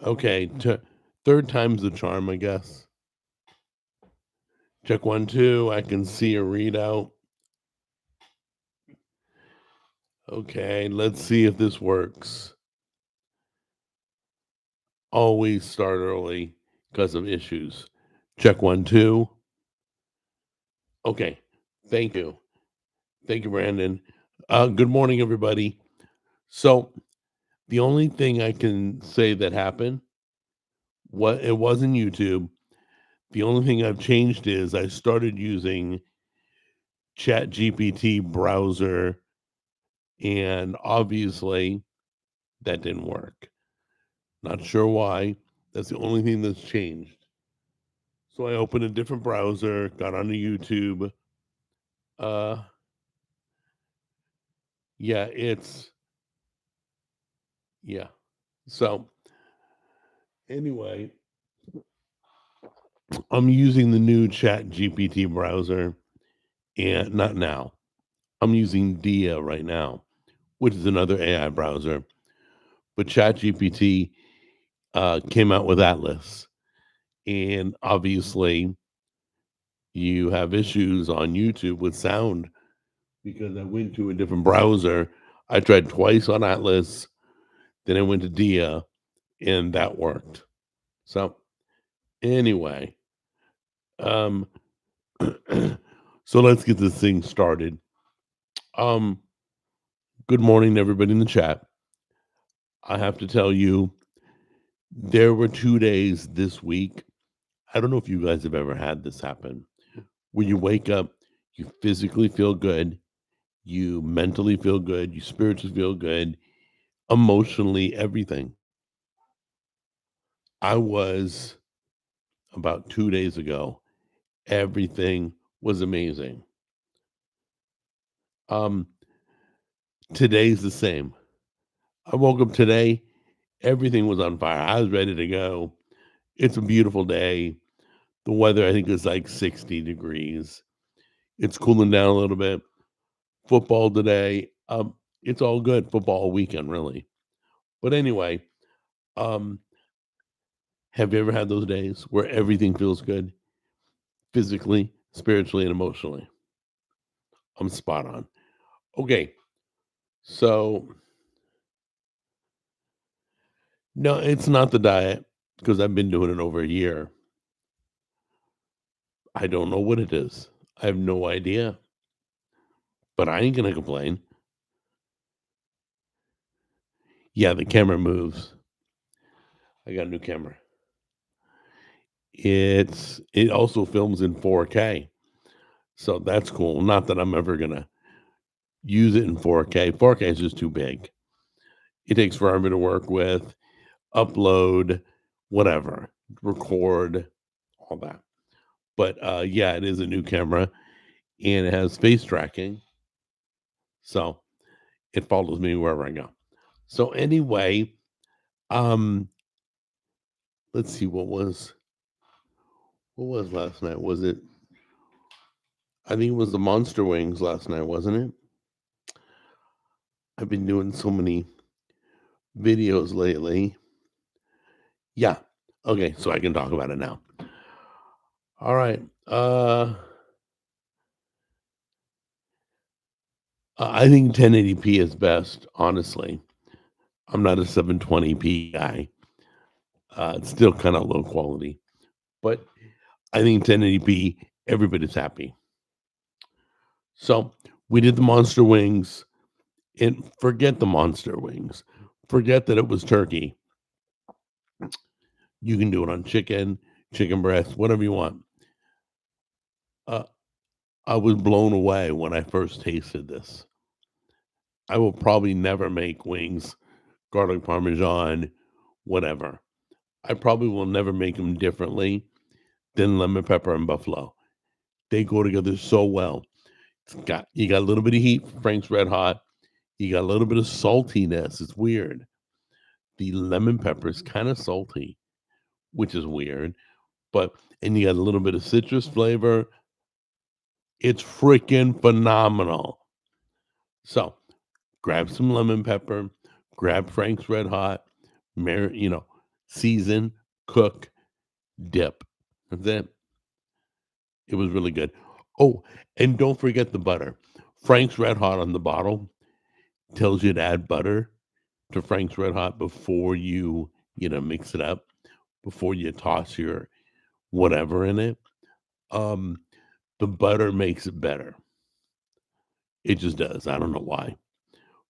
Okay, third time's the charm, I guess. Check 1, 2. I can see a readout. Okay, let's see if this works. Always start early because of issues. Check 1, 2. Okay, thank you. Thank you, Brandon. Good morning, everybody. So, the only thing I can say that happened, it wasn't YouTube. The only thing I've changed is I started using ChatGPT browser, and obviously that didn't work. Not sure why. That's the only thing that's changed. So I opened a different browser, got onto YouTube. Uh, yeah, yeah. So anyway, I'm using the new Chat GPT browser, and not now. I'm using Dia right now, which is another AI browser. But Chat GPT came out with Atlas, and obviously you have issues on YouTube with sound because I went to a different browser. I tried twice on Atlas, then I went to Dia, and that worked. So anyway, um, so let's get this thing started. Um, Good morning to everybody in the chat. I have to tell you, there were 2 days this week. I don't know if you guys have ever had this happen, where you wake up, you physically feel good, you mentally feel good, you spiritually feel good, emotionally, everything. I was about 2 days ago. Everything was amazing. Um, Today's the same. I woke up today, everything was on fire. I was ready to go. It's a beautiful day. The weather, I think, is like 60 degrees. It's cooling down a little bit. Football today. It's all good. Football weekend, really. But anyway, um, have you ever had those days where everything feels good physically, spiritually, and emotionally? I'm spot on. Okay, so no, it's not the diet because I've been doing it over a year. I don't know what it is. I have no idea, but I ain't gonna complain. Yeah, the camera moves. I got a new camera. It also films in 4K, so that's cool. Not that I'm ever gonna use it in 4K. 4K is just too big. It takes forever to work with, upload, whatever, record, all that. But yeah, it is a new camera and it has face tracking, so it follows me wherever I go. So anyway, um, let's see what was last night? Was it? I think it was the Monster Wings last night, wasn't it? I've been doing so many videos lately. Yeah. Okay, so I can talk about it now. All right. I think 1080p is best, honestly. I'm not a 720p guy. It's still kind of low quality, but I think 1080p, everybody's happy. So we did the monster wings, and forget the monster wings. Forget that it was turkey. You can do it on chicken, chicken breast, whatever you want. Uh, I was blown away when I first tasted this. I will probably never make wings, garlic parmesan, whatever. I probably will never make them differently than lemon pepper and buffalo. They go together so well. You got a little bit of heat, Frank's Red Hot. You got a little bit of saltiness. It's weird. The lemon pepper is kind of salty, which is weird. But and you got a little bit of citrus flavor. It's freaking phenomenal. So grab some lemon pepper, grab Frank's Red Hot, season, cook, dip. That's it. It was really good. Oh, and don't forget the butter. Frank's Red Hot on the bottle tells you to add butter to Frank's Red Hot before you mix it up, before you toss your whatever in it. Um, the butter makes it better. It just does. I don't know why.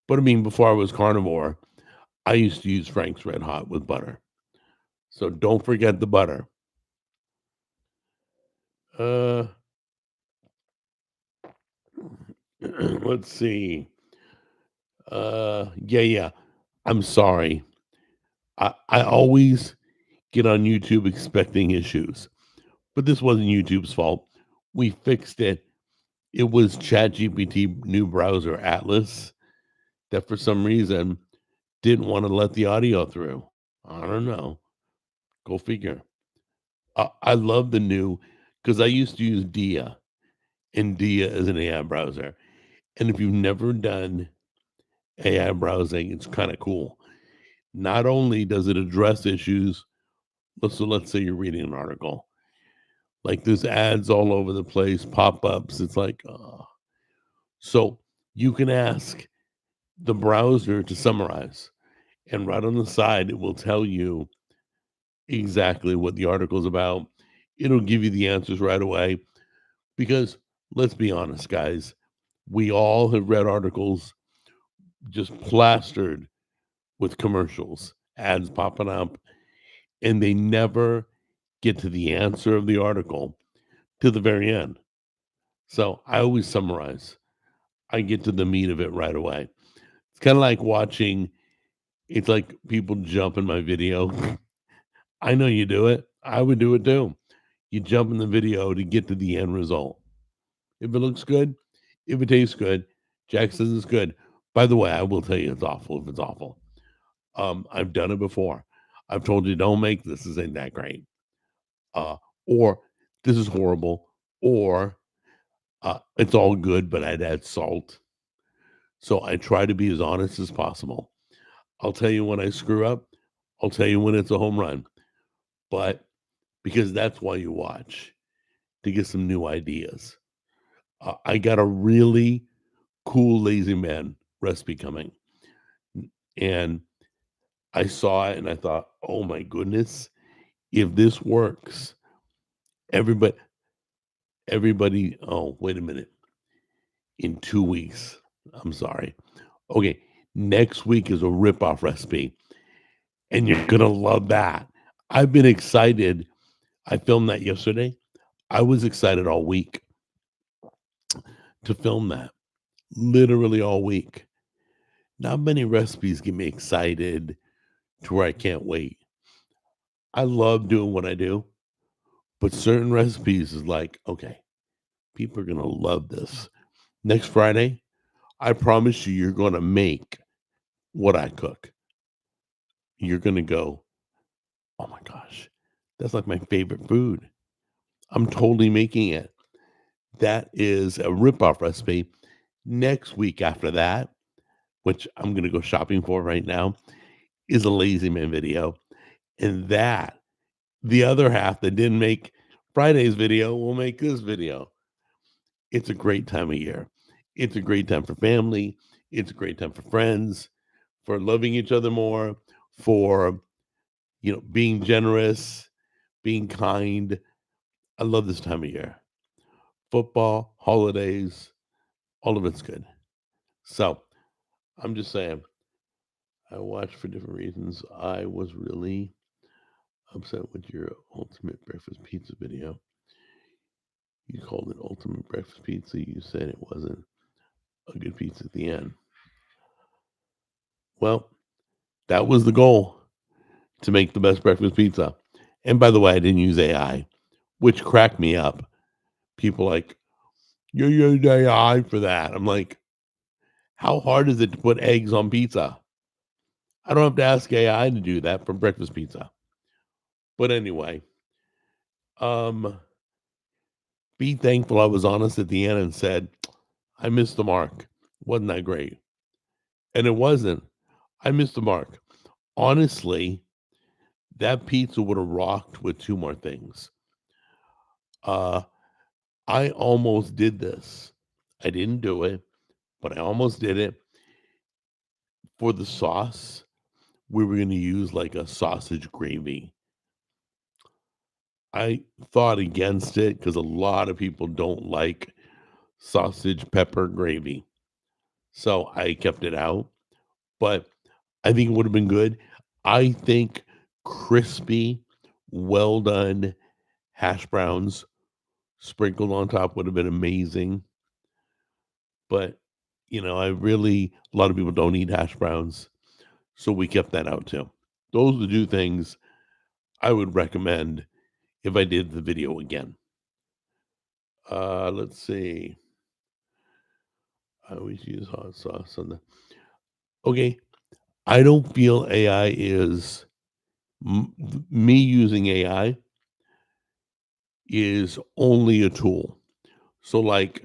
But I mean, before I was carnivore, I used to use Frank's Red Hot with butter. So don't forget the butter. Uh, let's see. Yeah. I'm sorry. I always get on YouTube expecting issues, but this wasn't YouTube's fault. We fixed it. It was ChatGPT new browser Atlas that for some reason didn't want to let the audio through. I don't know. Go figure. I love the new because I used to use Dia, and Dia is an AI browser. And if you've never done AI browsing, it's kind of cool. Not only does it address issues, let's say you're reading an article, like there's ads all over the place, pop ups. It's like, so you can ask the browser to summarize, and right on the side, it will tell you exactly what the article is about. It'll give you the answers right away because let's be honest, guys, we all have read articles just plastered with commercials, ads popping up, and they never get to the answer of the article to the very end. So I always summarize. I get to the meat of it right away. It's kind of like watching, it's like people jump in my video. I know you do it. I would do it too. You jump in the video to get to the end result. If it looks good, if it tastes good, Jack says it's good. By the way, I will tell you it's awful if it's awful. I've done it before. I've told you don't make this. This ain't that great. Or this is horrible. Or it's all good, but I'd add salt. So I try to be as honest as possible. I'll tell you when I screw up. I'll tell you when it's a home run. But because that's why you watch to get some new ideas. I got a really cool lazy man recipe coming, and I saw it and I thought, oh my goodness, if this works, everybody, everybody. Oh, wait a minute. In 2 weeks, I'm sorry. Okay, next week is a rip-off recipe, and you're gonna love that. I've been excited. I filmed that yesterday. I was excited all week to film that, literally all week. Not many recipes get me excited to where I can't wait. I love doing what I do, but certain recipes is like, okay, people are gonna love this. Next Friday, I promise you, you're gonna make what I cook. You're gonna go, oh my gosh, that's like my favorite food. I'm totally making it. That is a ripoff recipe. Next week after that, which I'm gonna go shopping for right now, is a lazy man video. And that, the other half that didn't make Friday's video will make this video. It's a great time of year. It's a great time for family. It's a great time for friends, for loving each other more, for being generous, being kind. I love this time of year. Football, holidays, all of it's good. So I'm just saying, I watched for different reasons. I was really upset with your ultimate breakfast pizza video. You called it ultimate breakfast pizza. You said it wasn't a good pizza at the end. Well, that was the goal, to make the best breakfast pizza. And by the way, I didn't use AI, which cracked me up. People like, you use AI for that. I'm like, how hard is it to put eggs on pizza? I don't have to ask AI to do that for breakfast pizza. But anyway, um, be thankful I was honest at the end and said, I missed the mark. Wasn't that great? And it wasn't. I missed the mark. Honestly, that pizza would have rocked with 2 more things. Uh, I almost did this. I didn't do it, but I almost did it. For the sauce, we were gonna use, like, a sausage gravy. I thought against it because a lot of people don't like sausage pepper gravy, so I kept it out, but I think it would have been good. I think crispy, well done hash browns sprinkled on top would have been amazing, but, a lot of people don't eat hash browns, so we kept that out too. Those are the 2 things I would recommend if I did the video again. Let's see. I always use hot sauce on the okay, I don't feel AI is me using AI is only a tool. So, like,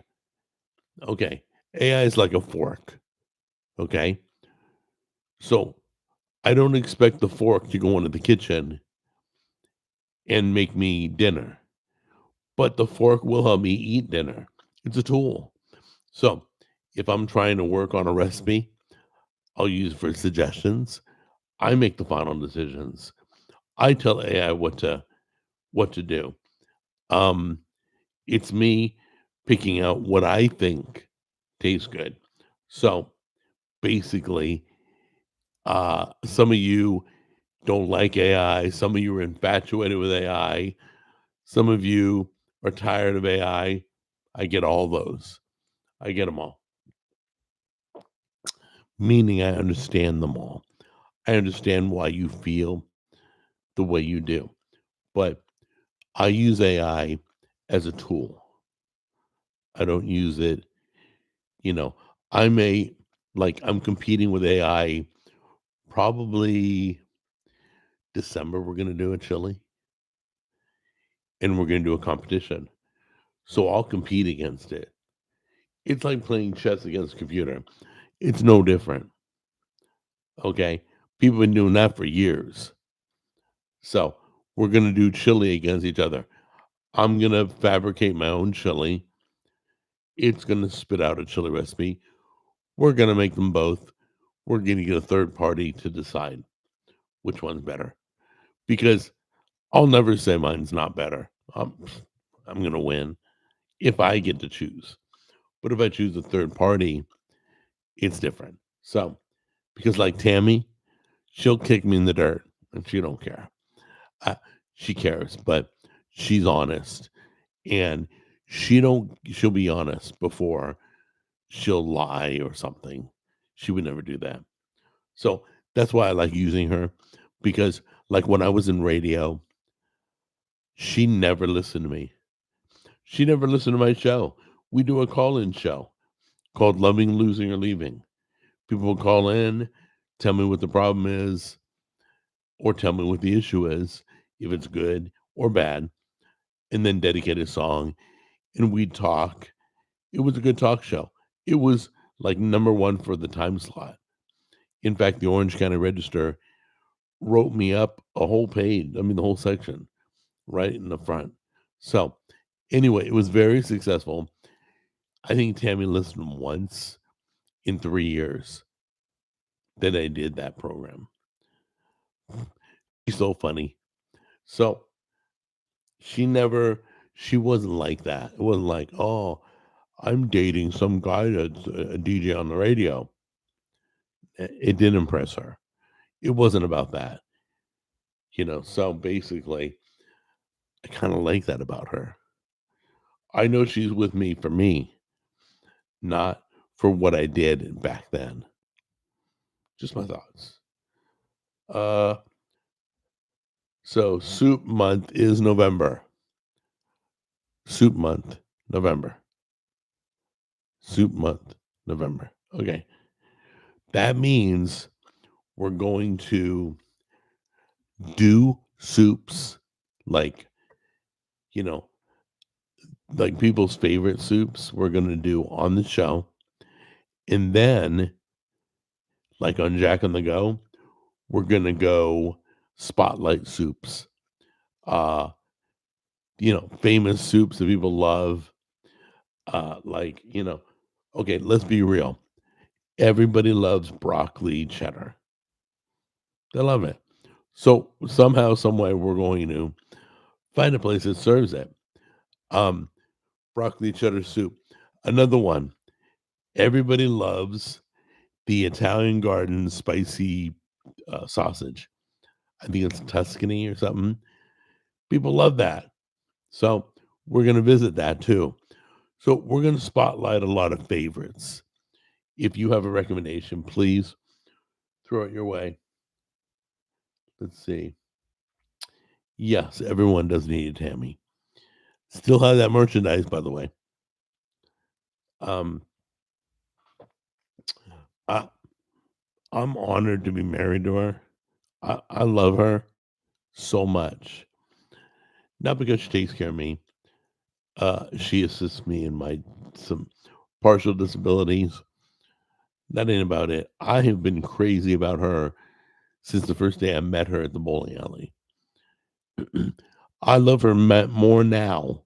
okay, AI is like a fork, okay? So, I don't expect the fork to go into the kitchen and make me dinner, but the fork will help me eat dinner. It's a tool. So, if I'm trying to work on a recipe, I'll use for suggestions. I make the final decisions. I tell AI what to do. Um, it's me picking out what I think tastes good. So basically, some of you don't like AI, some of you are infatuated with AI, some of you are tired of AI. I get all those. I get them all. Meaning I understand them all. I understand why you feel the way you do. But I use AI as a tool. I don't use it, you know, I may I'm competing with AI probably December. We're going to do a chili and we're going to do a competition. So I'll compete against it. It's like playing chess against a computer. It's no different. Okay. People have been doing that for years. So we're going to do chili against each other. I'm going to fabricate my own chili. It's going to spit out a chili recipe. We're going to make them both. We're going to get a third party to decide which one's better because I'll never say mine's not better. I'm going to win if I get to choose. But if I choose a third party, it's different. So, because like Tammy, she'll kick me in the dirt and she don't care. Uh, she cares, but she's honest and she'll be honest before she'll lie or something. She would never do that. So that's why I like using her because like when I was in radio, she never listened to me. She never listened to my show. We do a call-in show called Loving, Losing, or Leaving. People will call in, tell me what the problem is, or tell me what the issue is, if it's good or bad, and then dedicate a song. And we'd talk. It was a good talk show. It was like number one for the time slot. In fact, the Orange County Register wrote me up a whole page, I mean, the whole section right in the front. So, anyway, it was very successful. I think Tammy listened once in 3 years that I did that program. She's so funny. So she wasn't like that. It wasn't like, oh, I'm dating some guy that's a DJ on the radio. It didn't impress her. It wasn't about that, So basically, I kind of like that about her. I know she's with me for me, not for what I did back then. Just my thoughts. Uh, so soup month is November. Soup month, November. Soup month, November. Okay. That means we're going to do soups like, you know, like people's favorite soups we're going to do on the show. And then, like on Jack on the Go, we're going to go spotlight soups, uh, famous soups that people love. Like, okay, let's be real. Everybody loves broccoli cheddar. They love it. So somehow, some way, we're going to find a place that serves it. Um, broccoli cheddar soup. Another one. Everybody loves the Italian Garden spicy sausage. I think it's Tuscany or something. People love that. So we're going to visit that too. So we're going to spotlight a lot of favorites. If you have a recommendation, please throw it your way. Let's see. Yes, everyone does need a Tammy. Still have that merchandise, by the way. Um, I, I'm honored to be married to her. I love her so much. Not because she takes care of me. She assists me in my some partial disabilities. That ain't about it. I have been crazy about her since the first day I met her at the bowling alley. I love her more now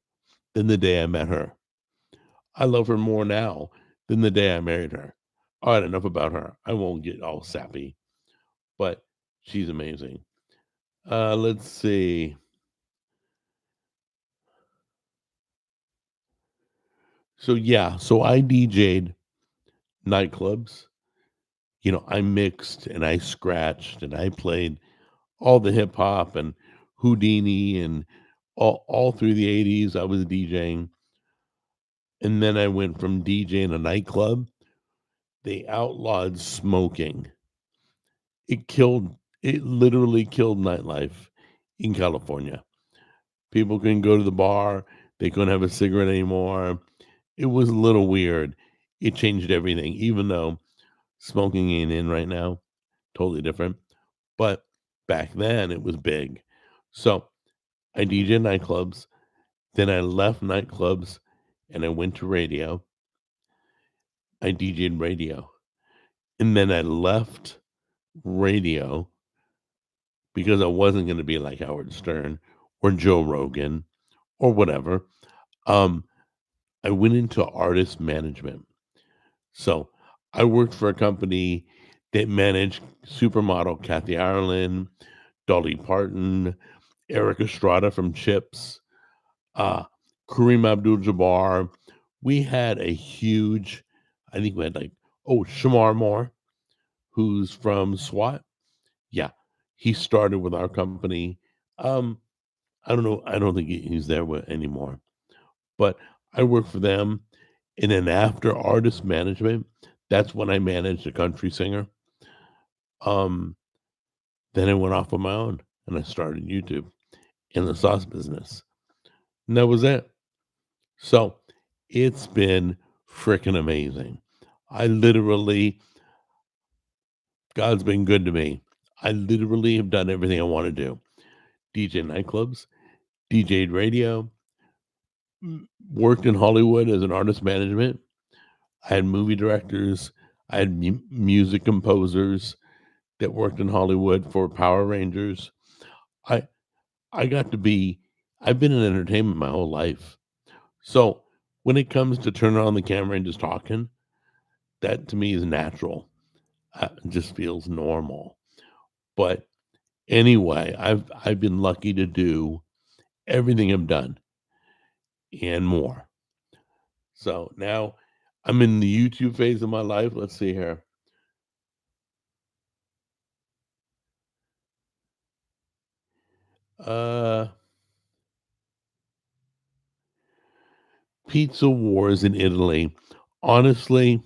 than the day I met her. I love her more now than the day I married her. All right, enough about her. I won't get all sappy, but she's amazing. Let's see. So yeah, so I DJ'd nightclubs. I mixed and I scratched and I played all the hip hop and Houdini and all through the 80s. I was DJing. And then I went from DJing a nightclub. They outlawed smoking. It literally killed nightlife in California. People couldn't go to the bar. They couldn't have a cigarette anymore. It was a little weird. It changed everything, even though smoking ain't in right now. Totally different. But back then it was big. So I DJ nightclubs. Then I left nightclubs and I went to radio. I DJ'd radio. And then I left radio because I wasn't going to be like Howard Stern or Joe Rogan or whatever. Um, I went into artist management. So I worked for a company that managed supermodel Kathy Ireland, Dolly Parton, Eric Estrada from Chips, uh, Kareem Abdul-Jabbar. We had a huge, I think we had Shamar Moore, who's from SWAT. Yeah, he started with our company. Um, I don't know. I don't think he's there anymore. But I worked for them, and then after artist management, that's when I managed a country singer. Um, then I went off on my own and I started YouTube in the sauce business, and that was it. So it's been freaking amazing. I literally, God's been good to me. I literally have done everything I want to do. DJ nightclubs, DJ'd radio, worked in Hollywood as an artist management. I had movie directors, I had music composers that worked in Hollywood for Power Rangers. I I got to be I've been in entertainment my whole life. So when it comes to turning on the camera and just talking, that to me is natural. It just feels normal. But anyway, I've been lucky to do everything I've done and more. So now I'm in the YouTube phase of my life. Let's see here. Uh Pizza wars in Italy. Honestly,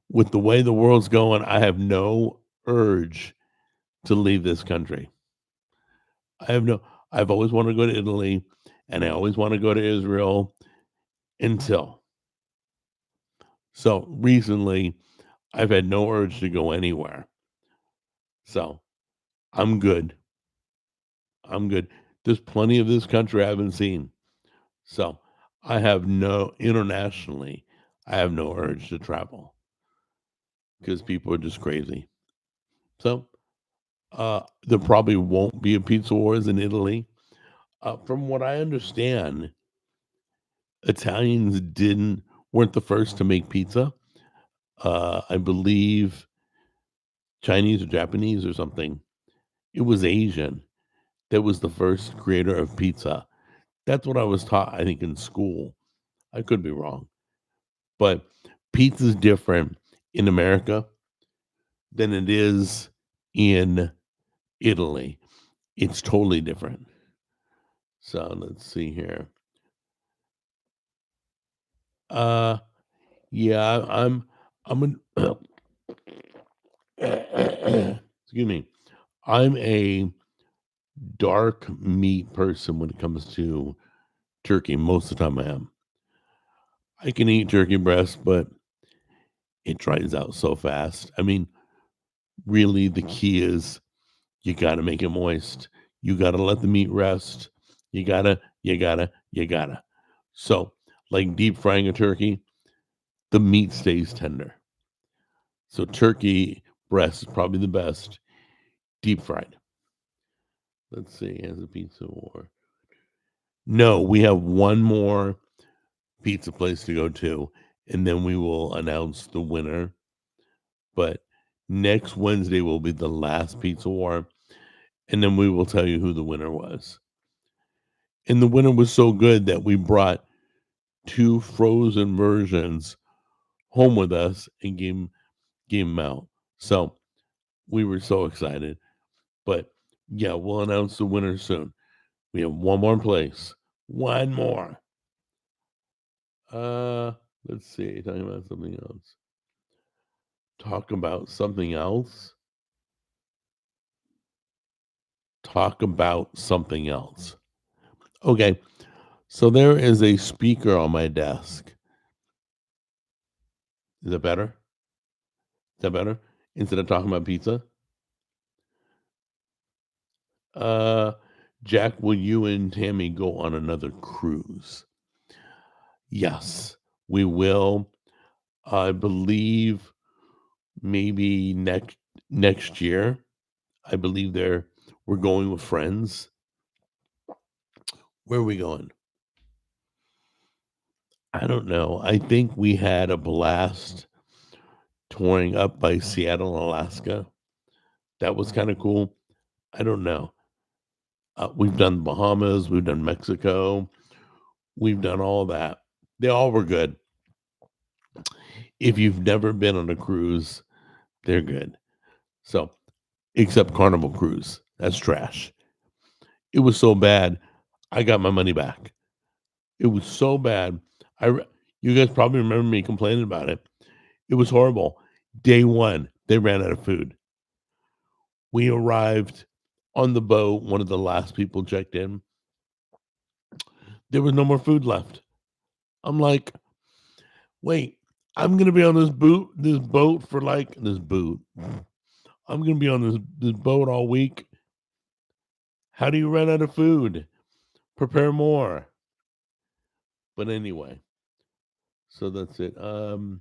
with the way the world's going, I have no urge to leave this country. I have no I've always wanted to go to Italy and I always want to go to Israel until. So recently I've had no urge to go anywhere. So I'm good. I'm good. There's plenty of this country I haven't seen. So I have no internationally, I have no urge to travel because people are just crazy. So There probably won't be a pizza wars in Italy. From what I understand, Italians didn't weren't the first to make pizza. I believe Chinese or Japanese or something. It was Asian that was the first creator of pizza. That's what I was taught, I think, in school. I could be wrong. But pizza's different in America than it is in Italy. It's totally different. So let's see here. Uh yeah, I'm an excuse me. I'm a dark meat person when it comes to turkey. Most of the time I am. I can eat turkey breast, but it dries out so fast. I mean, really the key is you gotta make it moist. You gotta let the meat rest. You gotta. So, like deep frying a turkey, the meat stays tender. So turkey breast is probably the best deep fried. Let's see, has a pizza war. No, we have one more pizza place to go to, and then we will announce the winner. But next Wednesday will be the last pizza war, and then we will tell you who the winner was. And the winner was so good that we brought two frozen versions home with us and gave them out. So we were so excited. But yeah, we'll announce the winner soon. We have one more place. One more. Uh let's see. Talking about something else. Talk about something else. Talk about something else. Okay. So there is a speaker on my desk. Is that better? Is that better? Instead of talking about pizza? Uh, Jack, will you and Tammy go on another cruise? Yes, we will. I believe maybe next year. I believe we're going with friends. Where are we going? I don't know. I think we had a blast touring up by Seattle, Alaska. That was kind of cool. I don't know. We've done Bahamas, we've done Mexico, we've done all that. They all were good. If you've never been on a cruise, they're good. So, except Carnival Cruise, that's trash. It was so bad, I got my money back. It was so bad. You guys probably remember me complaining about it. It was horrible. Day one, they ran out of food. We arrived on the boat, one of the last people checked in. There was no more food left. I'm like, wait, I'm gonna be on this boat for like this boot. I'm gonna be on this boat all week. How do you run out of food? Prepare more. But anyway, so that's it. Oh,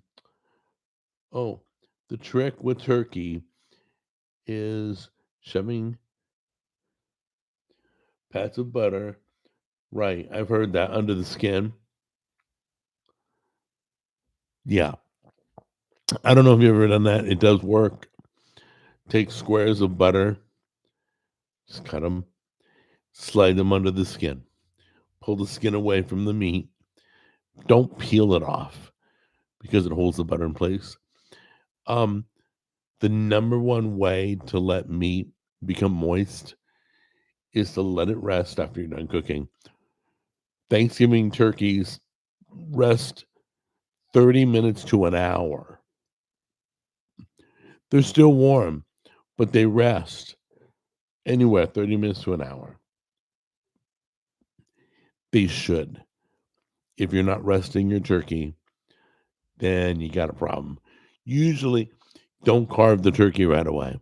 the trick with turkey is shoving pats of butter. Right, I've heard that under the skin. Yeah, I don't know if you've ever done that. It does work. Take squares of butter, just cut them, slide them under the skin, pull the skin away from the meat. Don't peel it off because it holds the butter in place. Um, the number one way to let meat become moist is to let it rest after you're done cooking. Thanksgiving turkeys rest 30 minutes to an hour. They're still warm, but they rest anywhere 30 minutes to an hour. They should. If you're not resting your turkey, then you got a problem. Usually, don't carve the turkey right away.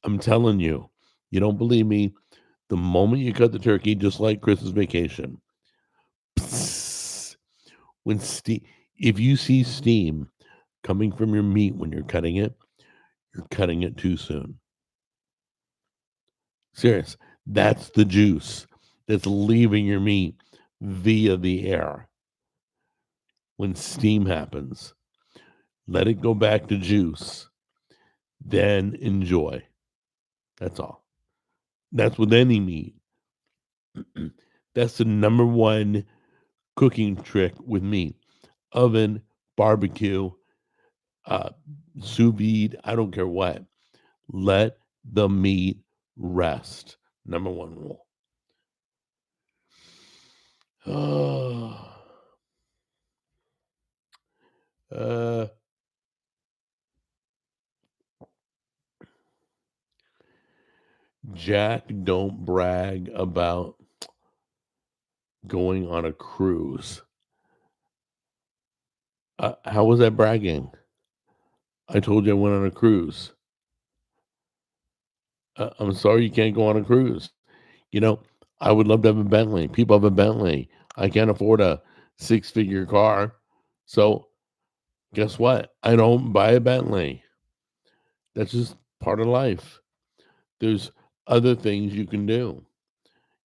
I'm telling you, you don't believe me. The moment you cut the turkey, just like Christmas vacation, psst, when steam, if you see steam coming from your meat when you're cutting it too soon. Serious. That's the juice that's leaving your meat via the air when steam happens. Let it go back to juice, then enjoy. That's all. That's with any meat. That's the number one cooking trick with meat. Oven, barbecue, uh, sous vide, I don't care what. Let the meat rest. Number one rule. uh, Jack, don't brag about going on a cruise. How was that bragging? I told you I went on a cruise. I'm sorry you can't go on a cruise. You know, I would love to have a Bentley. People have a Bentley. I can't afford a six-figure car. So guess what? I don't buy a Bentley. That's just part of life. There's other things you can do.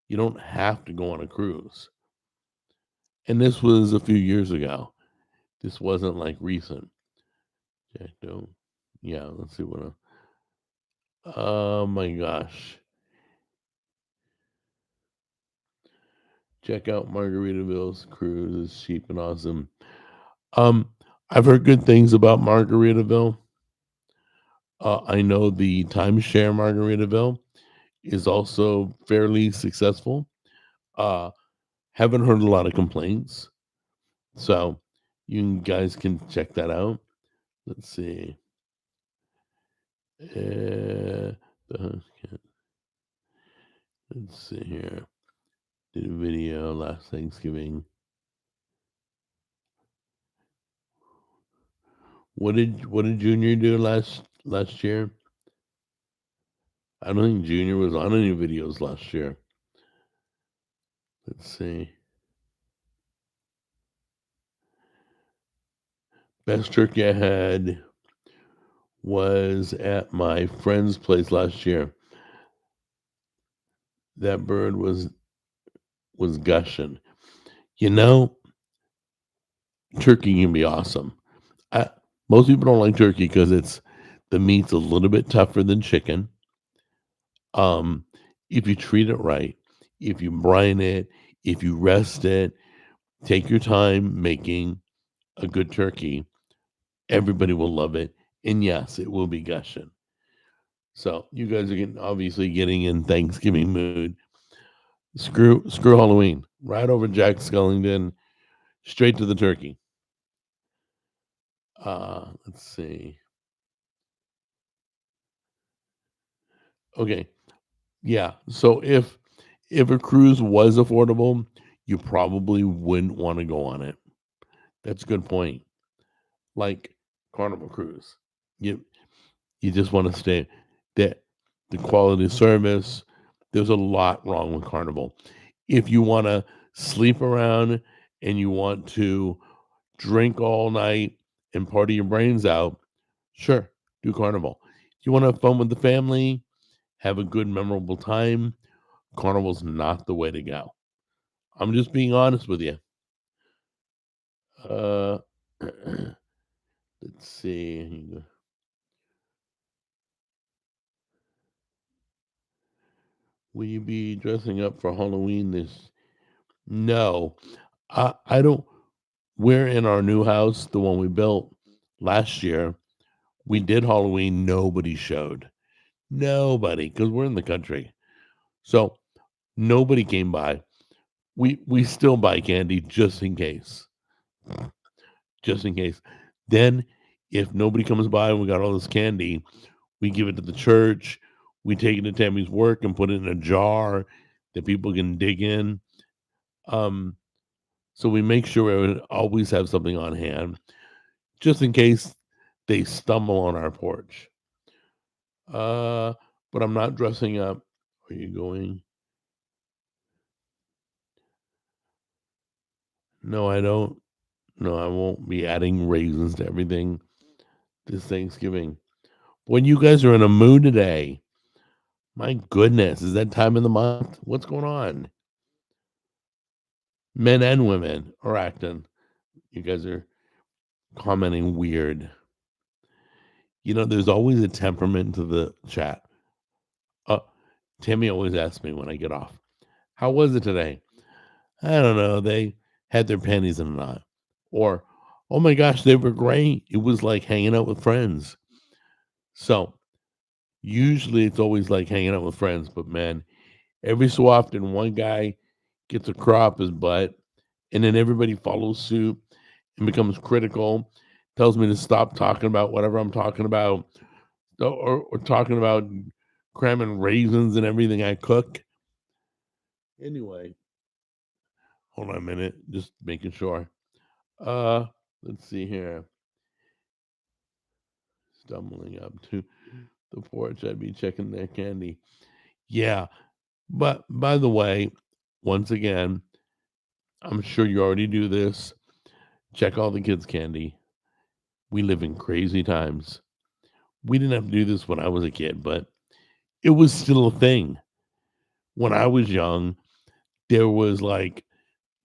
You don't have to go on a cruise. And this was a few years ago. This wasn't like recent. Jack, don't. Yeah, let's see what. Oh my gosh. Check out Margaritaville's cruise. It's cheap and awesome. Um, I've heard good things about Margaritaville. I know the timeshare Margaritaville is also fairly successful. Uh, haven't heard a lot of complaints, so you guys can check that out. Let's see. The, let's see here. Did a video last Thanksgiving. What did Junior do last year? I don't think Junior was on any videos last year. Let's see. Best turkey I had was at my friend's place last year. That bird was gushing. You know, turkey can be awesome. I, most people don't like turkey because the meat's a little bit tougher than chicken. Um, if you treat it right, if you brine it, if you rest it, take your time making a good turkey. Everybody will love it, and yes, it will be gushing. So you guys are obviously getting in Thanksgiving mood. Screw Halloween. Right over Jack Skellington, straight to the turkey. Let's see. Okay. Yeah. So if a cruise was affordable, you probably wouldn't want to go on it. That's a good point. Like Carnival Cruise. You you just want to stay that the quality of service. There's a lot wrong with Carnival. If you want to sleep around and you want to drink all night and party your brains out, sure, do Carnival. If you want to have fun with the family, have a good, memorable time, Carnival's not the way to go. I'm just being honest with you. Uh, let's see. Will you be dressing up for Halloween this? No, I don't. We're in our new house, the one we built last year. We did Halloween. Nobody showed. Nobody, because we're in the country. So nobody came by. We still buy candy just in case. Just in case. Then if nobody comes by and we got all this candy, we give it to the church. We take it to Tammy's work and put it in a jar that people can dig in. Um, so we make sure we always have something on hand just in case they stumble on our porch. Uh, but I'm not dressing up. Are you going? No, I don't. No, I won't be adding raisins to everything this Thanksgiving. When you guys are in a mood today, My goodness, is that time of the month? What's going on? Men and women are acting. You guys are commenting weird. There's always a temperament to the chat. Uh, Timmy always asks me when I get off, "How was it today?" I don't know. They had their panties in a knot. Or, "Oh my gosh, they were great. It was like hanging out with friends." So usually it's always like hanging out with friends, but man, every so often one guy gets a crow up his butt, and then everybody follows suit and becomes critical, tells me to stop talking about whatever I'm talking about, or talking about cramming raisins and everything I cook. Anyway, hold on a minute, just making sure. Uh, let's see here. Stumbling up to the porch, I'd be checking their candy. Yeah, but by the way, once again, I'm sure you already do this. Check all the kids' candy. We live in crazy times. We didn't have to do this when I was a kid, but it was still a thing. When I was young, there was like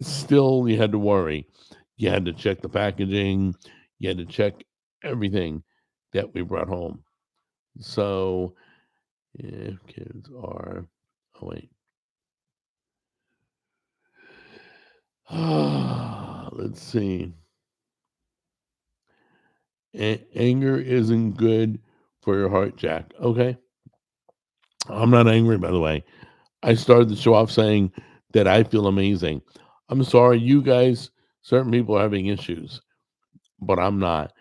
still you had to worry. You had to check the packaging, you had to check everything that we brought home. So if kids are oh wait. Let's see. Anger isn't good for your heart, Jack. Okay. I'm not angry, by the way. I started the show off saying that I feel amazing. I'm sorry, you guys, certain people are having issues, but I'm not.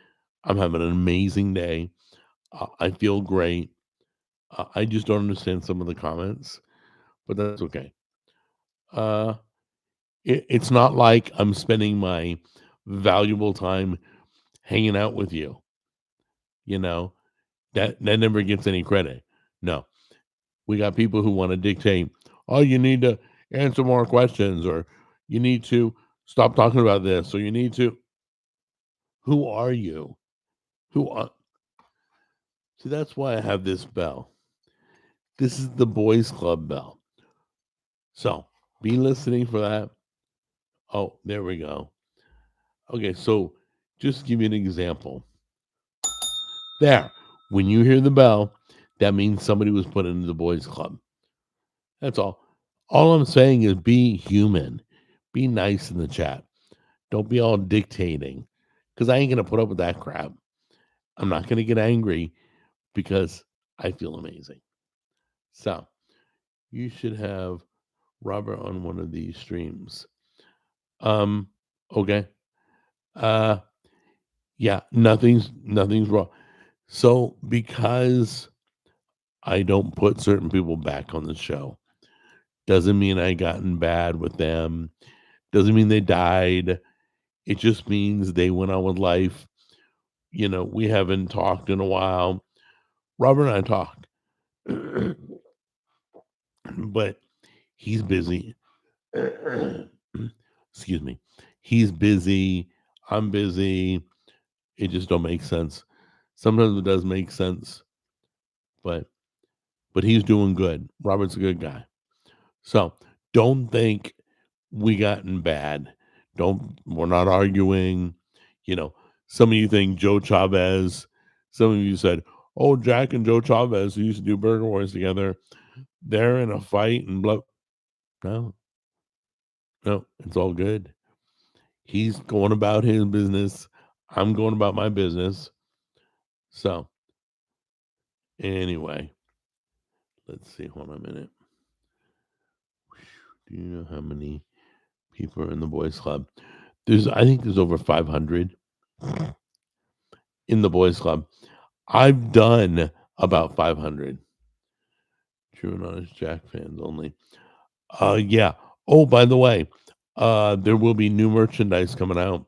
I'm having an amazing day. I feel great. I just don't understand some of the comments, but that's okay. Uh, it's not like I'm spending my valuable time hanging out with you. You know that never gets any credit. No, we got people who want to dictate. Oh, you need to answer more questions, or you need to stop talking about this, or you need to. Who are you? Who are? See, that's why I have this bell. This is the boys' club bell. So be listening for that. Oh, there we go. Okay, so just to give you an example. There, when you hear the bell, that means somebody was put into the boys' club. That's all. All I'm saying is be human. Be nice in the chat. Don't be all dictating because I ain't going to put up with that crap. I'm not going to get angry because I feel amazing. So you should have Robert on one of these streams. Okay. Uh, yeah, nothing's wrong. So because I don't put certain people back on the show, doesn't mean I gotten bad with them. Doesn't mean they died. It just means they went on with life. We haven't talked in a while. Robert and I talk, but he's busy. Excuse me. He's busy. I'm busy. It just don't make sense. Sometimes it does make sense, but he's doing good. Robert's a good guy. So don't think we gotten bad. Don't we're not arguing. You know, some of you think Joe Chavez. Some of you said, "Oh, Jack and Joe Chavez who used to do Burger Wars together. They're in a fight and blah." No, no, it's all good. He's going about his business. I'm going about my business. So anyway, let's see. Hold on a minute. Do you know how many people are in the boys club? I think there's over 500 in the boys club. I've done about 500. True and honest Jack fans only. Yeah. Oh, by the way, there will be new merchandise coming out.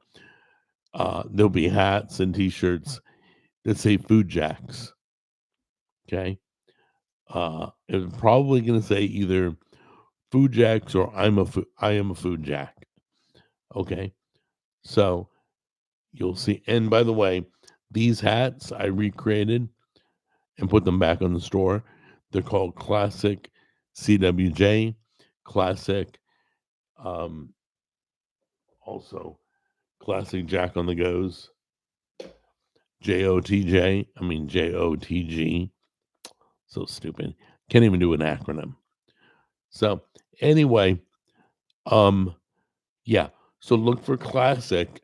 There'll be hats and T-shirts that say Food Jacks. Okay. It's probably going to say either Food Jacks or I am a Food Jack. Okay. So you'll see. And by the way, these hats I recreated and put them back on the store. They're called Classic CWJ, Classic, um, also Classic Jack on the Goes, JOTJ. I mean JOTG. So stupid. Can't even do an acronym. So anyway, um, yeah. So look for Classic.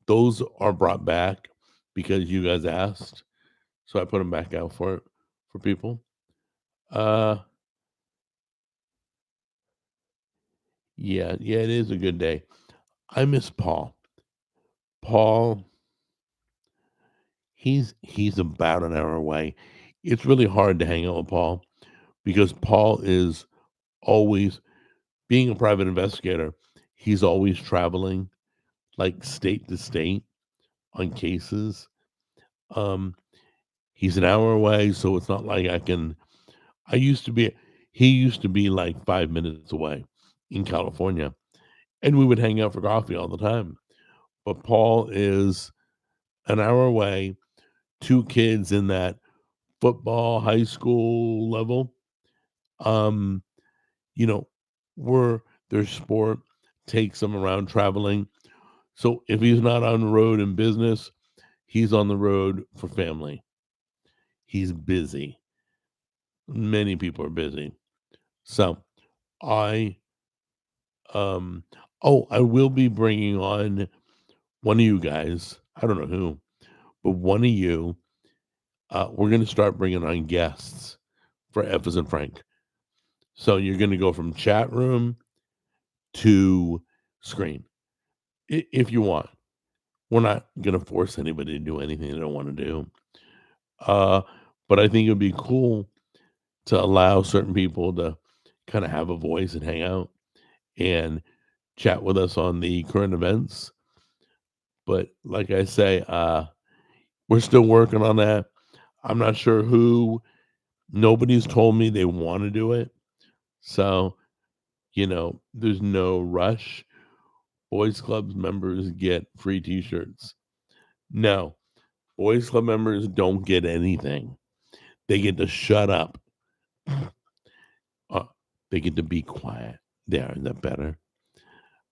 Those are brought back because you guys asked. So I put them back out for people. Uh yeah, it is a good day. I miss Paul. Paul, he's about an hour away. It's really hard to hang out with Paul because Paul is always being a private investigator, he's always traveling like state to state on cases. Um he's an hour away, so it's not like I used to be he used to be like 5 minutes away in California and we would hang out for coffee all the time. But Paul is an hour away, two kids in that football high school level. Um, you know, where their sport takes them around traveling. So if he's not on the road in business, he's on the road for family. He's busy. Many people are busy. So I um I will be bringing on one of you guys. I don't know who, but one of you. We're going to start bringing on guests for Evans and Frank. So you're going to go from chat room to screen if you want. We're not going to force anybody to do anything they don't want to do. Uh, but I think it would be cool to allow certain people to kind of have a voice and hang out and chat with us on the current events. But like I say, we're still working on that. I'm not sure who. Nobody's told me they want to do it. So, there's no rush. Boys Club members get free t-shirts. No, Boys Club members don't get anything. They get to shut up. Uh, they get to be quiet. There, is that better?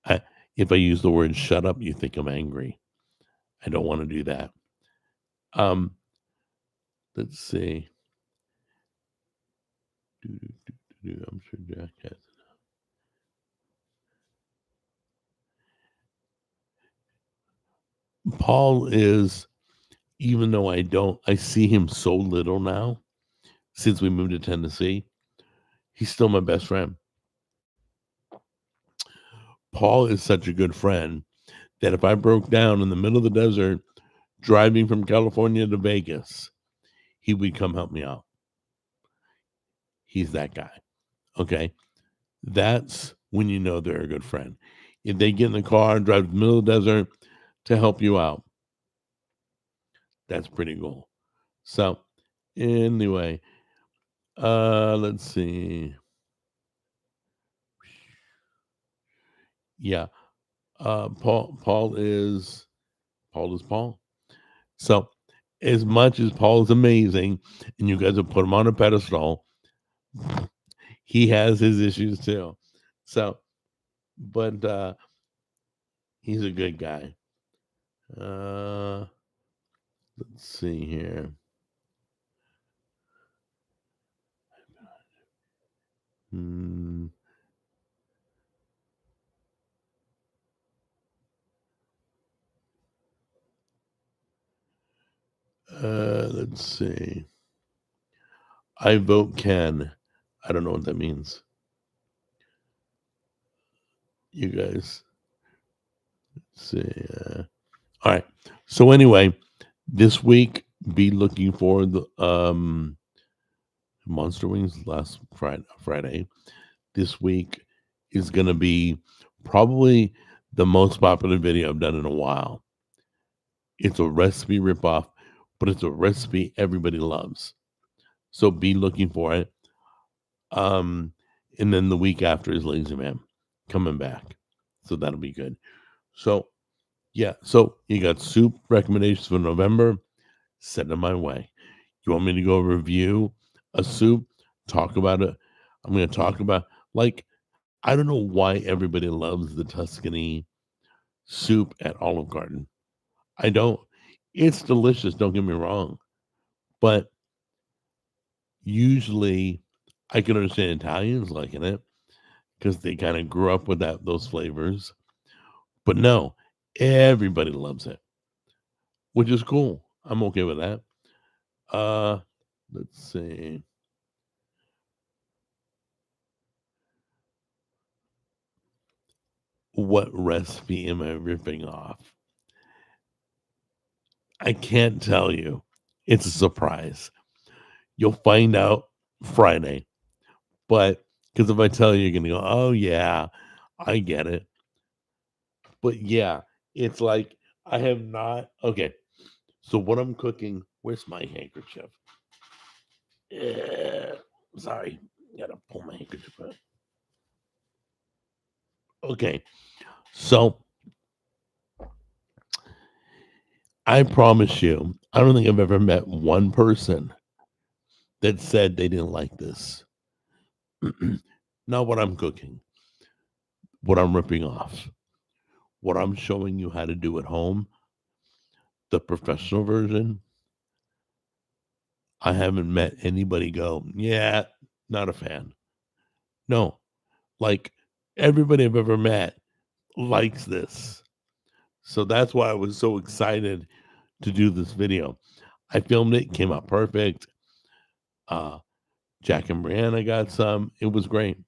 I, if I use the word shut up, you think I'm angry. I don't want to do that. Um, let's see. I'm sure Jack has. Paul is, even though I see him so little now since we moved to Tennessee, he's still my best friend. Paul is such a good friend that if I broke down in the middle of the desert driving from California to Vegas, he would come help me out. He's that guy. Okay. That's when you know they're a good friend. If they get in the car and drive to the middle of the desert to help you out, that's pretty cool. So, anyway, let's see. Yeah. Paul is Paul. So, as much as Paul is amazing and you guys have put him on a pedestal, he has his issues too. So, but he's a good guy. Uh, let's see here. Hmm. Let's see. I vote Ken. I don't know what that means. You guys see. All right. So anyway, this week be looking for the Monster Wings last Friday. This week is going to be probably the most popular video I've done in a while. It's a recipe ripoff, but it's a recipe everybody loves. So be looking for it. And then the week after is Lazy Man coming back. So that'll be good. So yeah, so you got soup recommendations for November. Send them my way. You want me to go review a soup? talk about it. I'm gonna talk about like, I don't know why everybody loves the Tuscany soup at Olive Garden. I don't. It's delicious, don't get me wrong, but usually I can understand Italians liking it because they kinda grew up with those flavors, but no, everybody loves it, which is cool. I'm okay with that. Uh, let's see. What recipe am I ripping off? I can't tell you. It's a surprise. You'll find out Friday, but because if I tell you, you're gonna go, "Oh, yeah, I get it." But, yeah, it's like I have not okay, so what I'm cooking where's my handkerchief? Eh, sorry, gotta pull my handkerchief out. Okay, so I promise you, I don't think I've ever met one person that said they didn't like this. Not what I'm cooking, what I'm ripping off, what I'm showing you how to do at home, the professional version. I haven't met anybody go, yeah, not a fan. No, like everybody I've ever met likes this. So that's why I was so excited to do this video. I filmed it, came out perfect. Uh, Jack and Brianna got some. It was great.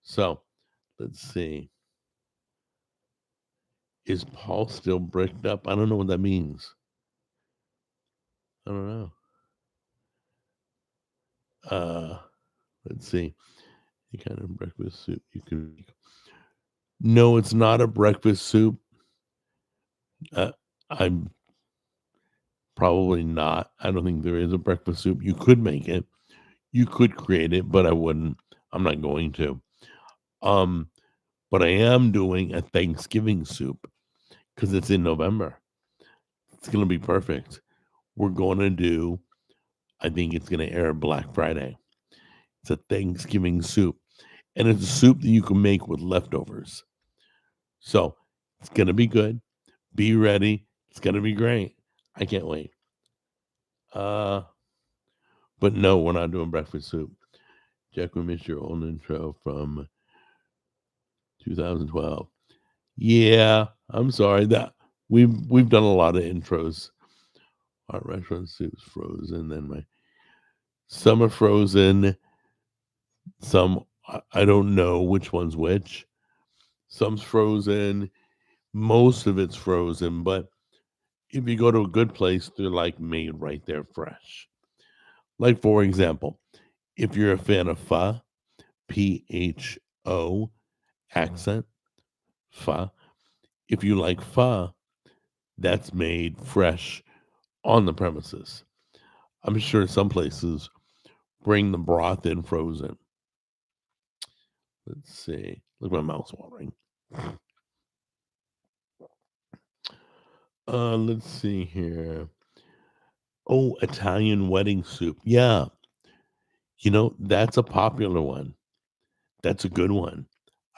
So let's see. Is Paul still bricked up? I don't know what that means. I don't know. Uh, let's see. Any kind of breakfast soup you can make. No, it's not a breakfast soup. Uh, I'm probably not. I don't think there is a breakfast soup. You could make it. You could create it, but I wouldn't. I'm not going to. Um, but I am doing a Thanksgiving soup because it's in November. It's gonna be perfect. We're gonna do. I think it's gonna air Black Friday. It's a Thanksgiving soup, and it's a soup that you can make with leftovers. So it's gonna be good. Be ready. It's gonna be great. I can't wait. Uh, but no, we're not doing breakfast soup. Jack, we missed your old intro from 2012. Yeah, I'm sorry that we've done a lot of intros. Our restaurant soup's frozen, then my some are frozen, some I don't know which one's which. Some's frozen, most of it's frozen, but if you go to a good place, they're like made right there fresh. Like for example, if you're a fan of pho accent, pho, if you like pho, that's made fresh on the premises. I'm sure some places bring the broth in frozen. Let's see. Look, my mouth's watering. Let's see here. Oh, Italian wedding soup. Yeah, that's a popular one. That's a good one.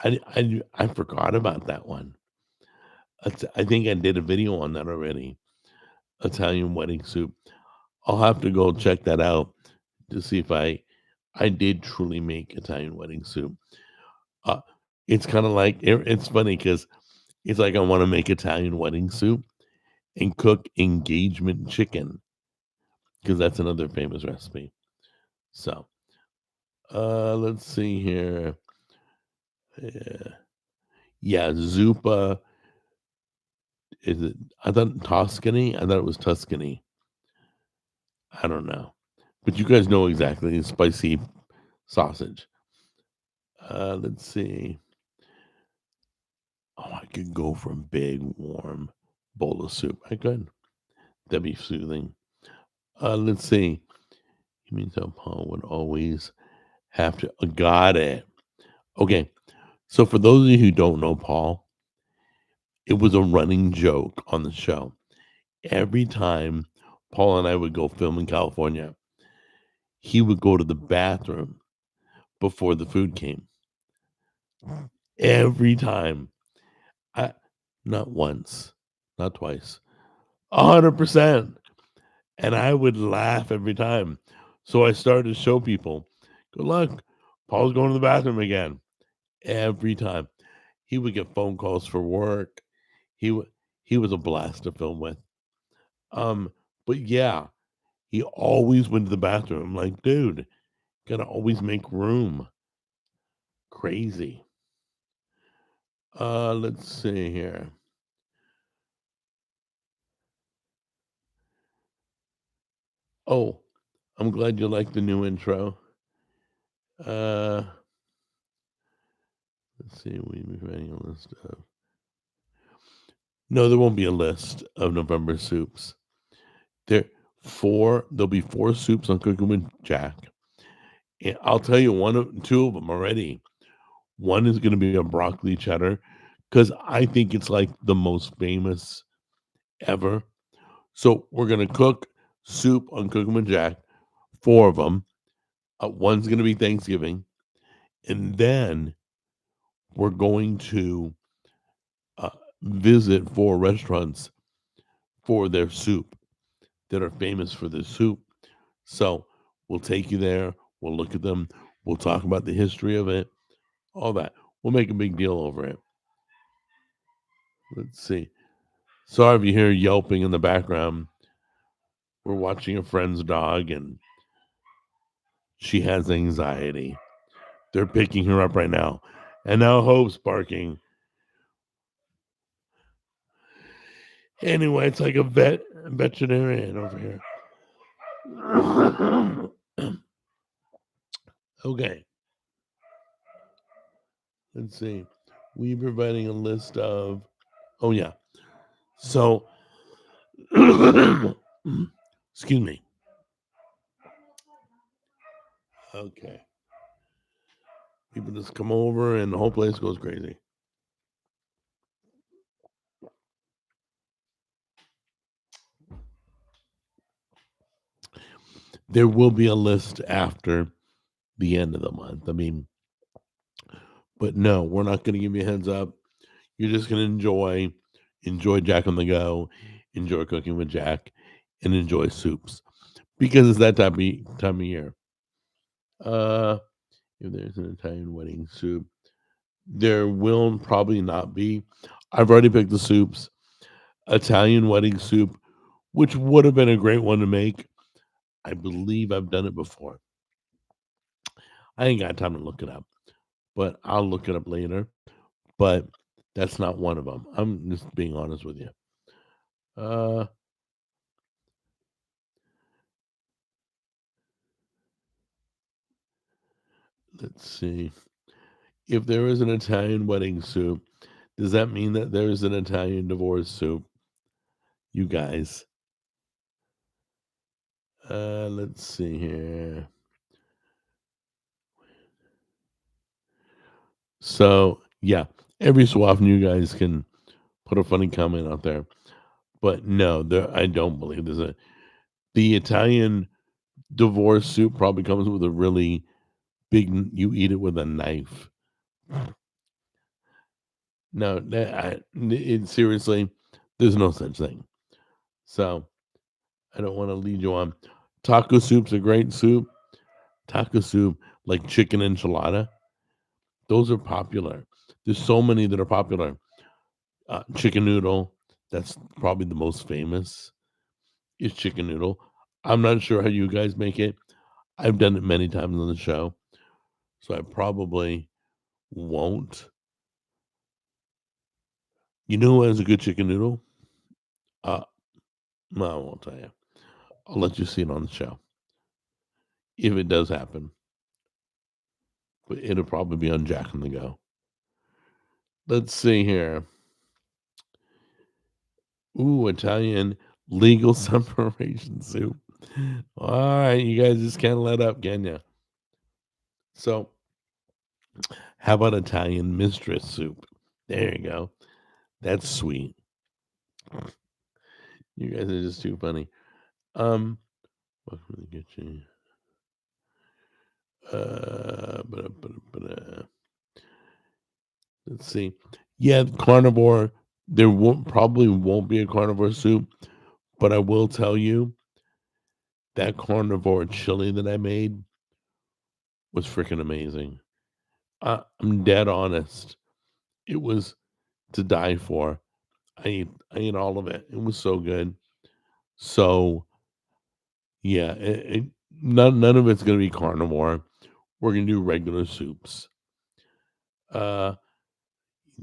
I forgot about that one. I think I did a video on that already. Italian wedding soup. I'll have to go check that out to see if I did truly make Italian wedding soup. Uh, it's kind of like it's funny because it's like I want to make Italian wedding soup and cook engagement chicken because that's another famous recipe. So, let's see here. Yeah, yeah, zuppa. Is it? I thought Tuscany. I thought it was Tuscany. I don't know, but you guys know exactly spicy sausage. Let's see. Oh, I could go for a big warm bowl of soup. I could. That'd be soothing. Let's see. You mean so Paul would always have to got it. Okay. So for those of you who don't know Paul, it was a running joke on the show. Every time Paul and I would go film in California, he would go to the bathroom before the food came. Every time. I Not once, not twice, 100%. And I would laugh every time. So I started to show people, good luck. Paul's going to the bathroom again. Every time. He would get phone calls for work. He wa he was a blast to film with. Um, but yeah, he always went to the bathroom. I'm like, dude, gotta always make room. Crazy. Let's see here. Oh, I'm glad you like the new intro. Uh, let's see. We be writing a list of. No, there won't be a list of November soups. There there'll be 4 soups on Cooking with Jack. And I'll tell you two of them already. One is gonna be a broccoli cheddar because I think it's like the most famous ever. So we're gonna cook soup on Cooking with Jack, 4 of them. One's gonna be Thanksgiving, and then we're going to uh, visit 4 restaurants for their soup that are famous for their soup. So we'll take you there. We'll look at them. We'll talk about the history of it, all that. We'll make a big deal over it. Let's see. Sorry if you hear yelping in the background. We're watching a friend's dog and she has anxiety. They're picking her up right now. And now Hope's barking. Anyway, it's like a veterinarian over here. Okay. Let's see. We're providing a list of. Oh yeah. So, excuse me. Okay. People just come over and the whole place goes crazy. There will be a list after the end of the month. I mean, but no, we're not going to give you a heads up. You're just going to enjoy Jack on the Go, enjoy cooking with Jack, and enjoy soups because it's that time of year. Uh, if there's an Italian wedding soup, there will probably not be. I've already picked the soups. Italian wedding soup, which would have been a great one to make. I believe I've done it before. I ain't got time to look it up, but I'll look it up later. But that's not one of them. I'm just being honest with you. Uh, let's see. If there is an Italian wedding soup, does that mean that there's an Italian divorce soup? You guys. Let's see here. So yeah, every so often you guys can put a funny comment out there. But no, I don't believe the Italian divorce soup probably comes with a really you eat it with a knife. No, seriously, there's no such thing. So I don't want to lead you on. Taco soup's a great soup. Taco soup, like chicken enchilada, those are popular. There's so many that are popular. Chicken noodle, that's probably the most famous. Is chicken noodle. I'm not sure how you guys make it. I've done it many times on the show, so I probably won't. You know who has a good chicken noodle? Uh, no, I won't tell you. I'll let you see it on the show if it does happen. But it'll probably be on Jack on the Go. Let's see here. Ooh, Italian legal separation soup. All right, you guys just can't let up, can you? So, how about Italian mistress soup? There you go. That's sweet. You guys are just too funny. What can we get you? But let's see. Yeah, carnivore. There probably won't be a carnivore soup, but I will tell you that carnivore chili that I made was freaking amazing. I'm dead honest. It was to die for. I ate all of it. It was so good. So yeah, none of it's gonna be carnivore. We're gonna do regular soups. Uh,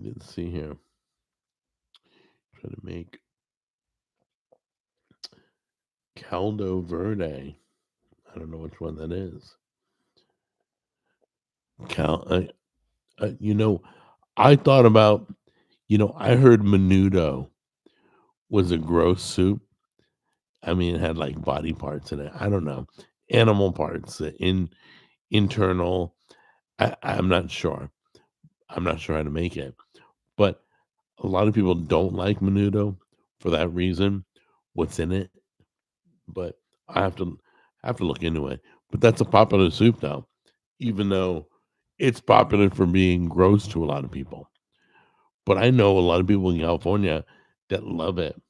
let's see here. Try to make caldo verde. I don't know which one that is. Cal, you know, I thought about, I heard menudo was a gross soup. I mean, it had like body parts in it. I don't know, animal parts, internal. I'm not sure. I'm not sure how to make it, but a lot of people don't like menudo for that reason. What's in it? But I have to look into it. But that's a popular soup, though, even though it's popular for being gross to a lot of people. But I know a lot of people in California that love it.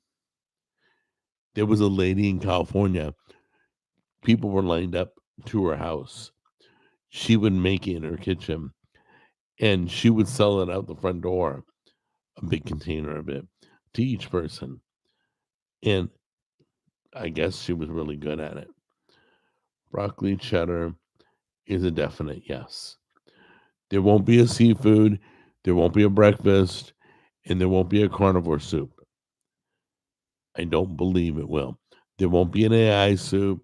There was a lady in California, people were lined up to her house. She would make it in her kitchen and she would sell it out the front door, a big container of it to each person. And I guess she was really good at it. Broccoli cheddar is a definite yes. There won't be a seafood, there won't be a breakfast, and there won't be a carnivore soup. I don't believe it will. There won't be an AI soup.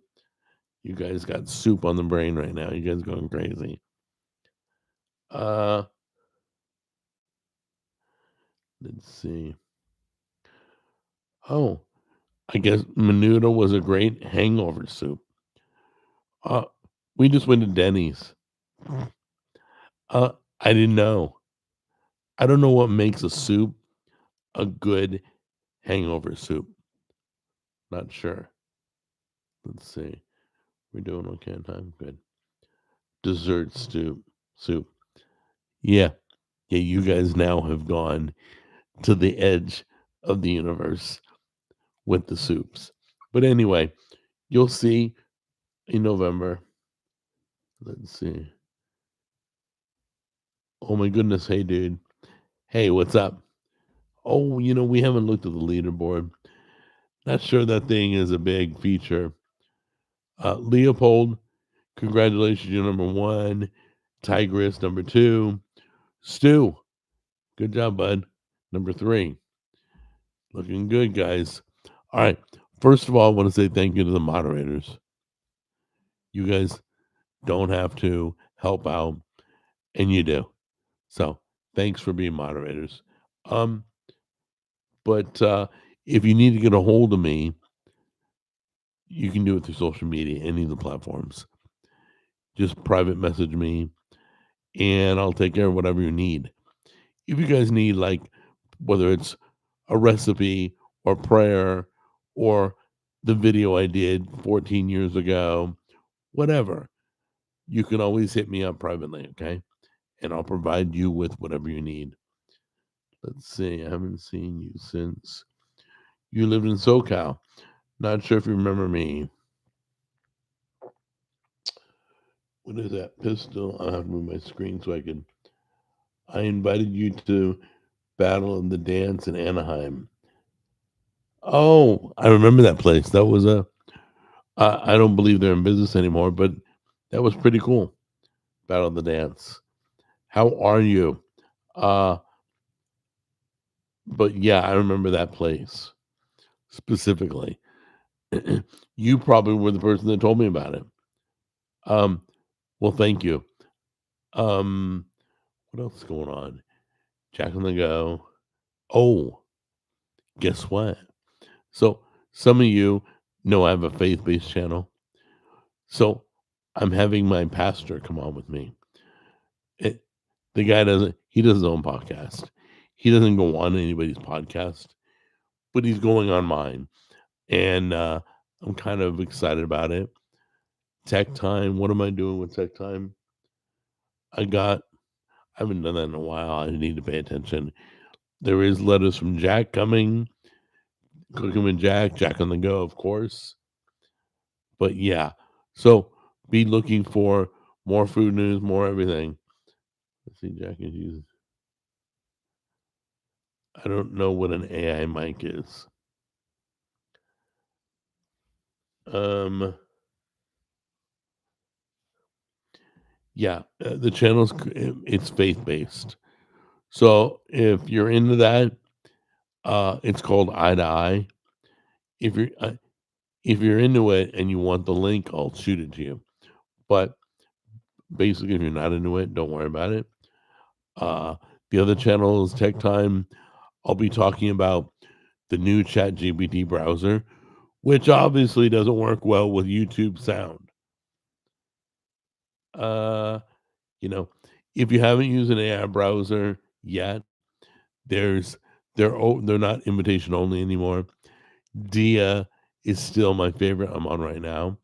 You guys got soup on the brain right now. You guys going crazy. Uh, let's see. Oh, I guess menudo was a great hangover soup. Uh, we just went to Denny's. I didn't know. I don't know what makes a soup a good hangover soup. Not sure. Let's see. We're doing okay on time. Good. Dessert soup. Yeah. Yeah, you guys now have gone to the edge of the universe with the soups. But anyway, you'll see in November. Let's see. Oh my goodness. Hey, dude. Hey, what's up? Oh, we haven't looked at the leaderboard. Not sure that thing is a big feature. Leopold, congratulations, you're number one. Tigress, number two. Stu, good job, bud. Number three. Looking good, guys. All right. First of all, I want to say thank you to the moderators. You guys don't have to help out, and you do. So thanks for being moderators. Um, but if you need to get a hold of me, you can do it through social media, any of the platforms. Just private message me, and I'll take care of whatever you need. If you guys need, like, whether it's a recipe or prayer or the video I did 14 years ago, whatever, you can always hit me up privately, okay? And I'll provide you with whatever you need. Let's see. I haven't seen you since you lived in SoCal. Not sure if you remember me. What is that pistol? I'll have to move my screen so I can. I invited you to Battle of the Dance in Anaheim. Oh, I remember that place. That was I don't believe they're in business anymore, but that was pretty cool. Battle of the Dance. How are you? Uh, but yeah, I remember that place specifically. You probably were the person that told me about it. Um, well, thank you. Um, what else is going on? Jack on the Go. Oh, guess what? So some of you know I have a faith-based channel. So I'm having my pastor come on with me. It, the guy he does his own podcast. He doesn't go on anybody's podcast, but he's going on mine. And I'm kind of excited about it Tech Time. What am I doing with Tech Time? I haven't done that in a while. I need to pay attention. There is letters from Jack coming. Cooking with Jack, Jack on the go, of course. But yeah, so be looking for more food news, more everything. Let's see, Jack is using. I don't know what an AI mic is. Um, yeah, the channel's it's faith based. So if you're into that, it's called Eye to Eye. If you're uh, if you're into it and you want the link, I'll shoot it to you. But basically, if you're not into it, don't worry about it. Uh, the other channel is Tech Time. I'll be talking about the new ChatGPT browser, which obviously doesn't work well with YouTube sound. Uh, you know, if you haven't used an AI browser yet, there's they're not invitation only anymore. Dia is still my favorite. I'm on right now.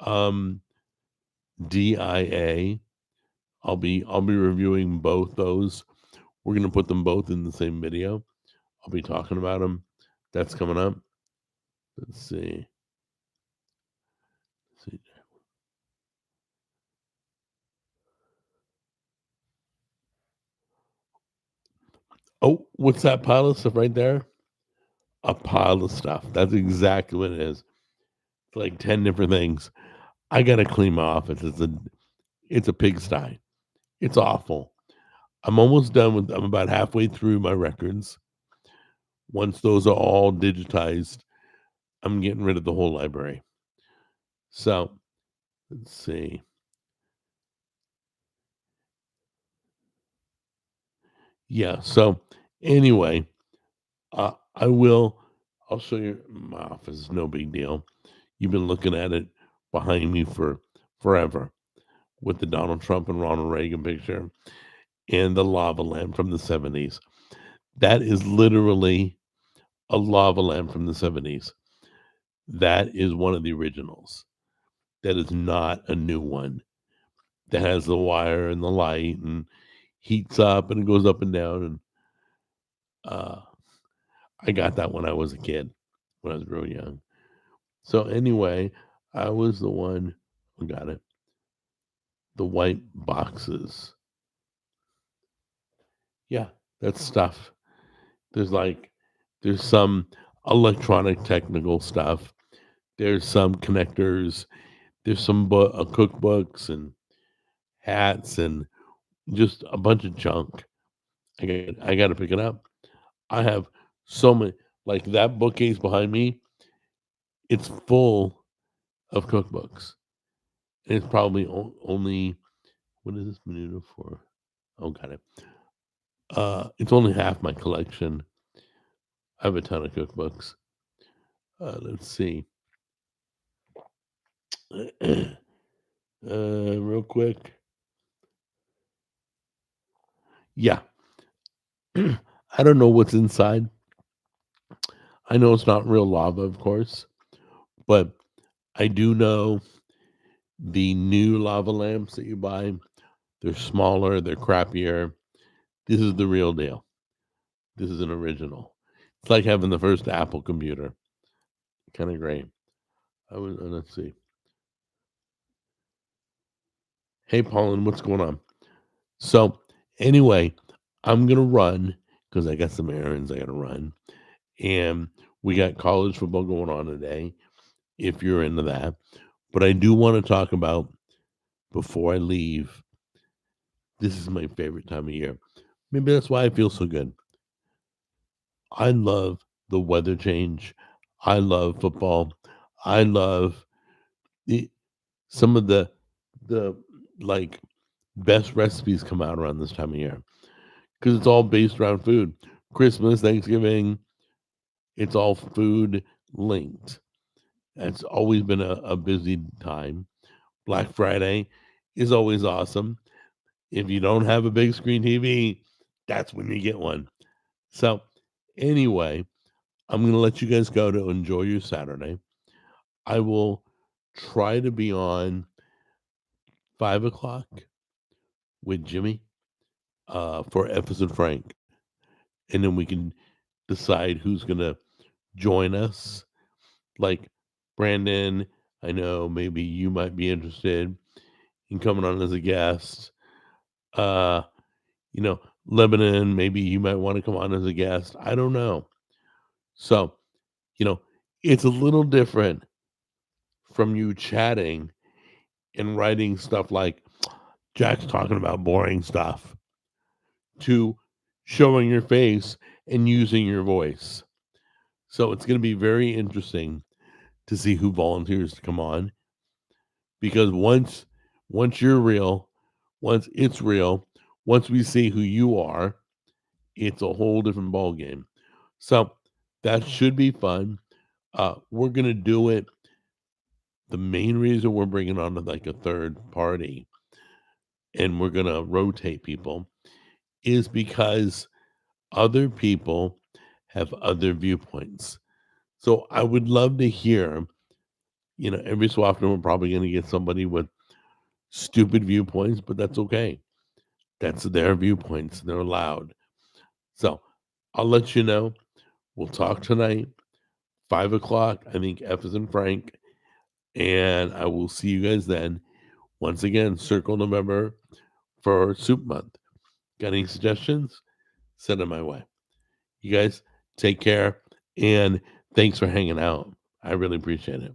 Um, DIA. I'll be reviewing both those. We're gonna put them both in the same video. I'll be talking about them. That's coming up. Let's see. Let's see. Oh, what's that pile of stuff right there? A pile of stuff. That's exactly what it is. It's like 10 different things. I gotta clean my office. It's a pigsty. It's awful. I'm almost done with I'm about halfway through my records. Once those are all digitized, I'm getting rid of the whole library. So let's see. Yeah. So anyway, I will. I'll show you my office. No big deal. You've been looking at it behind me for forever with the Donald Trump and Ronald Reagan picture and the lava lamp from the 70s. That is literally a lava lamp from the 70s. That is one of the originals. That is not a new one. That has the wire and the light and heats up and it goes up and down. And uh, I got that when I was a kid, when I was real young. So anyway, I was the one who got it. The white boxes. Yeah, that's stuff. There's like there's some electronic technical stuff. There's some connectors. There's some cookbooks and hats and just a bunch of junk. I got to pick it up. I have so many like that bookcase behind me. It's full of cookbooks. And it's probably only what is this minuto for? Oh, got it. It's only half my collection. I have a ton of cookbooks. Let's see. Real quick. Yeah. I don't know what's inside. I know it's not real lava, of course, but I do know the new lava lamps that you buy, they're smaller, they're crappier. This is the real deal. This is an original. It's like having the first Apple computer. Kind of great. Let's see. Hey, Paulin, what's going on? So, anyway, I'm going to run because I got some errands I got to run. And we got college football going on today, if you're into that. But I do want to talk about, before I leave, this is my favorite time of year. Maybe that's why I feel so good. I love the weather change. I love football. I love the, some of the like best recipes come out around this time of year because it's all based around food. Christmas, Thanksgiving, it's all food linked. It's always been a busy time. Black Friday is always awesome. If you don't have a big screen TV, that's when you get one. So, anyway, I'm going to let you guys go to enjoy your Saturday. I will try to be on 5 o'clock with Jimmy for F as in Frank, and then we can decide who's gonna join us. Like Brandon, I know maybe you might be interested in coming on as a guest. Uh, Lebanon, maybe you might want to come on as a guest. I don't know. So, you know, it's a little different from you chatting and writing stuff like Jack's talking about boring stuff to showing your face and using your voice. So it's going to be very interesting to see who volunteers to come on because once you're real, once it's real, once we see who you are, it's a whole different ball game. So that should be fun. We're gonna do it. The main reason we're bringing on like a third party and we're gonna rotate people is because other people have other viewpoints. So I would love to hear, every so often we're probably gonna get somebody with stupid viewpoints, but that's okay. That's their viewpoints. They're allowed. So I'll let you know. We'll talk tonight, 5 o'clock. I think F is in Frank. And I will see you guys then. Once again, circle November for Soup Month. Got any suggestions? Send them my way. You guys take care and thanks for hanging out. I really appreciate it.